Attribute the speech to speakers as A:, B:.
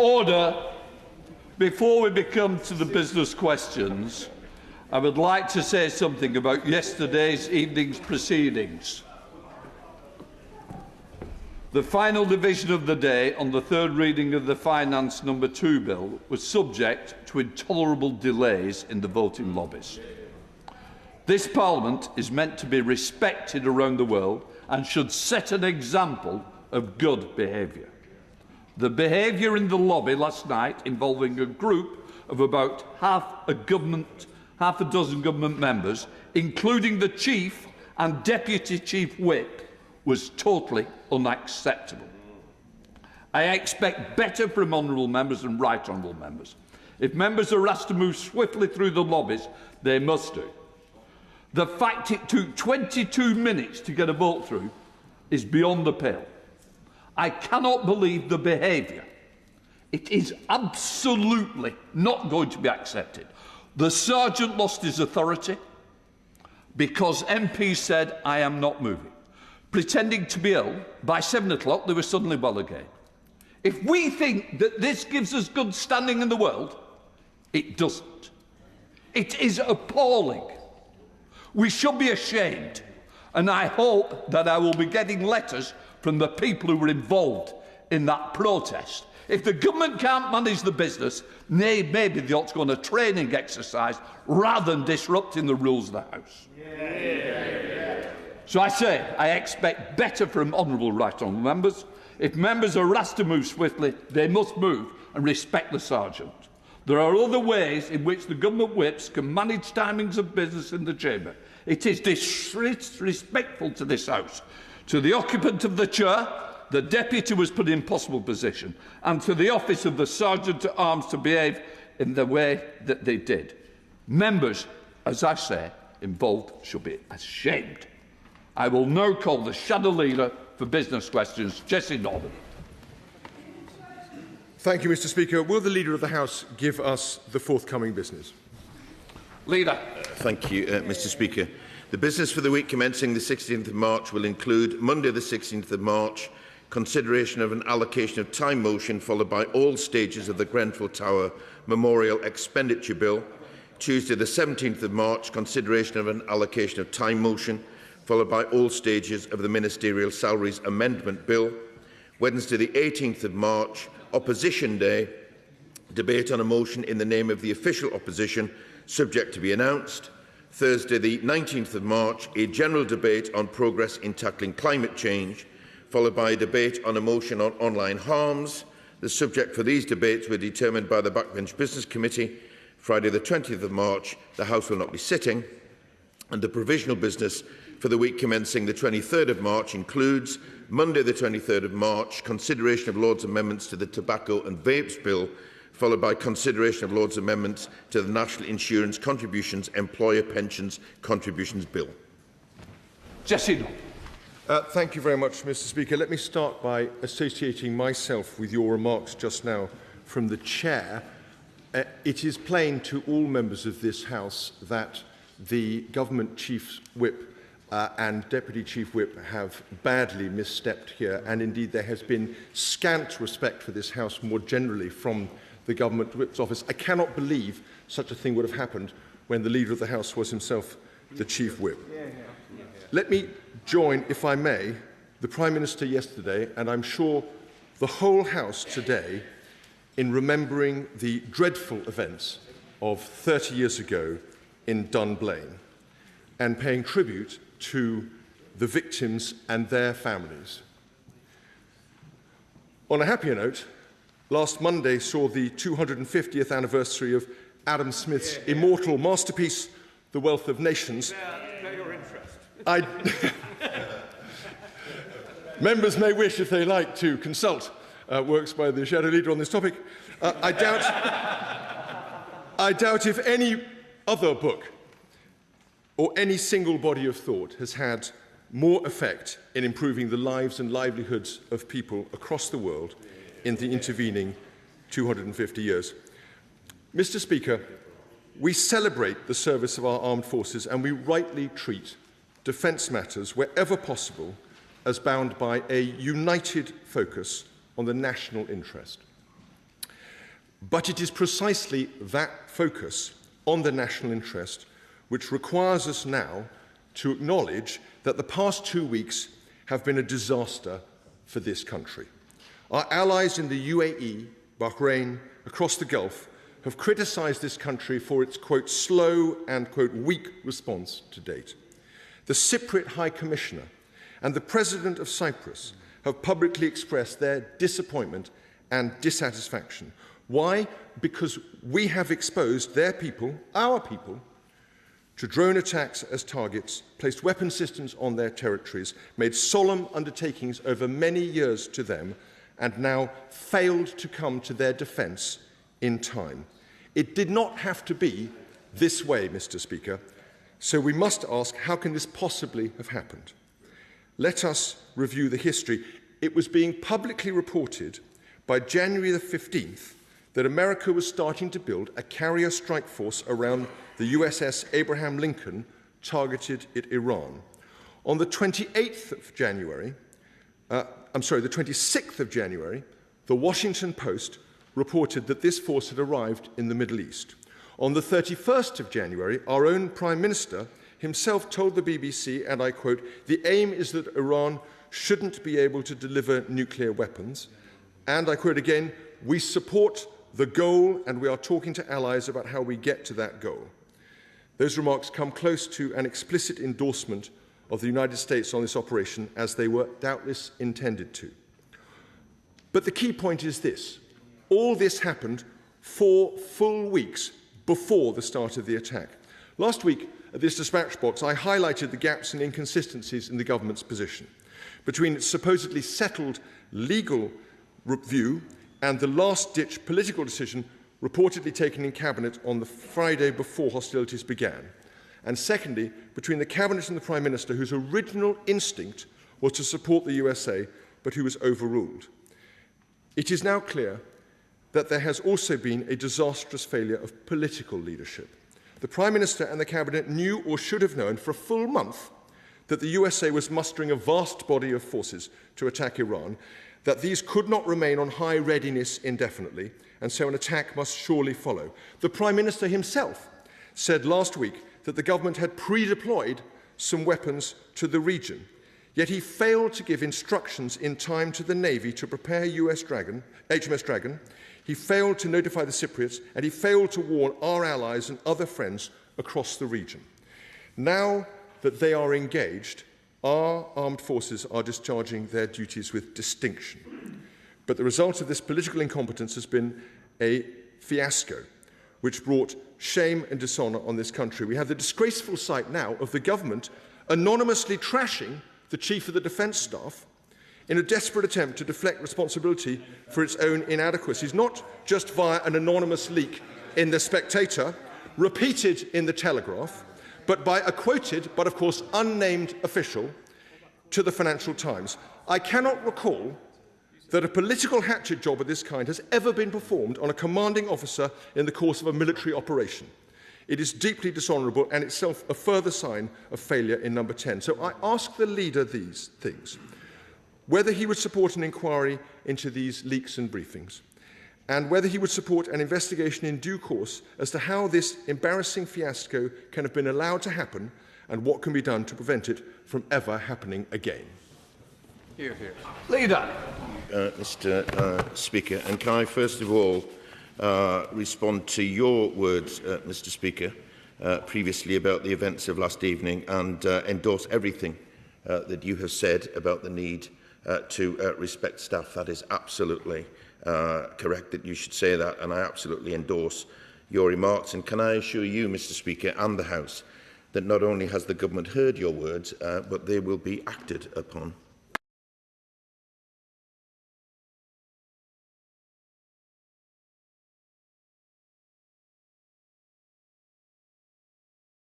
A: Order. Before we come to the business questions, I would like to say something about yesterday's evening's proceedings. The final division of the day on the third reading of the Finance No. 2 bill was subject to intolerable delays in the voting lobbies. This Parliament is meant to be respected around the world and should set an example of good behaviour. The behaviour in the lobby last night, involving a group of about half a dozen government members, including the Chief and Deputy Chief Whip, was totally unacceptable. I expect better from honourable members and right honourable members. If members are asked to move swiftly through the lobbies, they must do. The fact it took 22 minutes to get a vote through is beyond the pale. I cannot believe the behaviour. It is absolutely not going to be accepted. The sergeant lost his authority because MPs said, "I am not moving." Pretending to be ill, by 7 o'clock they were suddenly well again. If we think that this gives us good standing in the world, it doesn't. It is appalling. We should be ashamed, and I hope that I will be getting letters from the people who were involved in that protest. If the government can't manage the business, maybe they ought to go on a training exercise rather than disrupting the rules of the House. So I say, I expect better from honourable right honourable members. If members are asked to move swiftly, they must move and respect the sergeant. There are other ways in which the government whips can manage timings of business in the chamber. It is disrespectful to this House, to the occupant of the chair, the deputy was put in an impossible position, and to the office of the Sergeant-at-Arms to behave in the way that they did. Members, as I say, involved should be ashamed. I will now call the Shadow Leader for business questions, Jessie Norman.
B: Thank you, Mr. Speaker. Will the Leader of the House give us the forthcoming business?
A: Leader.
C: Thank you, Mr. Speaker. The business for the week commencing the 16th of March will include Monday the 16th of March, consideration of an allocation of time motion followed by all stages of the Grenfell Tower Memorial Expenditure Bill. Tuesday the 17th of March, consideration of an allocation of time motion followed by all stages of the Ministerial Salaries Amendment Bill. Wednesday the 18th of March, Opposition Day, debate on a motion in the name of the official opposition, subject to be announced. Thursday the 19th of March, a general debate on progress in tackling climate change, followed by a debate on a motion on online harms. The subject for these debates were determined by the Backbench Business Committee. Friday the 20th of March, the House will not be sitting, and the provisional business for the week commencing the 23rd of March includes Monday the 23rd of March, consideration of Lord's amendments to the Tobacco and Vapes Bill, followed by consideration of Lord's amendments to the National Insurance Contributions Employer Pensions Contributions Bill.
A: Jessie.
B: Thank you very much, Mr. Speaker. Let me start by associating myself with your remarks just now from the Chair. It is plain to all members of this House that the Government Chief Whip and Deputy Chief Whip have badly misstepped here, and indeed there has been scant respect for this House more generally from the Government Whip's office. I cannot believe such a thing would have happened when the Leader of the House was himself the Chief Whip. Let me join, if I may, the Prime Minister yesterday, and I'm sure the whole House today, in remembering the dreadful events of 30 years ago in Dunblane and paying tribute to the victims and their families. On a happier note, last Monday saw the 250th anniversary of Adam Smith's immortal masterpiece, The Wealth of Nations. Members may wish, if they like, to consult works by the Shadow Leader on this topic. I doubt if any other book or any single body of thought has had more effect in improving the lives and livelihoods of people across the world in the intervening 250 years. Mr. Speaker, we celebrate the service of our armed forces and we rightly treat defence matters, wherever possible, as bound by a united focus on the national interest. But it is precisely that focus on the national interest which requires us now to acknowledge that the past 2 weeks have been a disaster for this country. Our allies in the UAE, Bahrain, across the Gulf, have criticised this country for its, quote, slow and, quote, weak response to date. The Cypriot High Commissioner and the President of Cyprus have publicly expressed their disappointment and dissatisfaction. Why? Because we have exposed their people, our people, to drone attacks as targets, placed weapon systems on their territories, made solemn undertakings over many years to them, and now failed to come to their defence in time. It did not have to be this way, Mr. Speaker, so we must ask, how can this possibly have happened? Let us review the history. It was being publicly reported by January the 15th that America was starting to build a carrier strike force around the USS Abraham Lincoln targeted at Iran. On the 26th of January, the Washington Post reported that this force had arrived in the Middle East. On the 31st of January, our own Prime Minister himself told the BBC, and I quote, "The aim is that Iran shouldn't be able to deliver nuclear weapons." And I quote again, "We support the goal and we are talking to allies about how we get to that goal." Those remarks come close to an explicit endorsement of the United States on this operation, as they were doubtless intended to. But the key point is this. All this happened 4 full weeks before the start of the attack. Last week, at this dispatch box, I highlighted the gaps and inconsistencies in the government's position between its supposedly settled legal view and the last-ditch political decision reportedly taken in Cabinet on the Friday before hostilities began. And secondly, between the Cabinet and the Prime Minister, whose original instinct was to support the USA, but who was overruled. It is now clear that there has also been a disastrous failure of political leadership. The Prime Minister and the Cabinet knew, or should have known, for a full month that the USA was mustering a vast body of forces to attack Iran, that these could not remain on high readiness indefinitely, and so an attack must surely follow. The Prime Minister himself said last week that the government had pre-deployed some weapons to the region, yet he failed to give instructions in time to the Navy to prepare HMS Dragon. He failed to notify the Cypriots, and he failed to warn our allies and other friends across the region. Now that they are engaged, our armed forces are discharging their duties with distinction. But the result of this political incompetence has been a fiasco, which brought shame and dishonour on this country. We have the disgraceful sight now of the government anonymously trashing the Chief of the Defence Staff in a desperate attempt to deflect responsibility for its own inadequacies, not just via an anonymous leak in The Spectator, repeated in The Telegraph, but by a quoted, but of course unnamed official to the Financial Times. I cannot recall that a political hatchet job of this kind has ever been performed on a commanding officer in the course of a military operation. It is deeply dishonourable and itself a further sign of failure in number 10. So I ask the leader these things: whether he would support an inquiry into these leaks and briefings, and whether he would support an investigation in due course as to how this embarrassing fiasco can have been allowed to happen and what can be done to prevent it from ever happening again.
A: Hear, hear. Leader.
C: Mr. Speaker, and can I first of all respond to your words, Mr. Speaker, previously about the events of last evening, and endorse everything that you have said about the need to respect staff. That is absolutely correct that you should say that, and I absolutely endorse your remarks. And can I assure you, Mr. Speaker, and the House, that not only has the government heard your words, but they will be acted upon.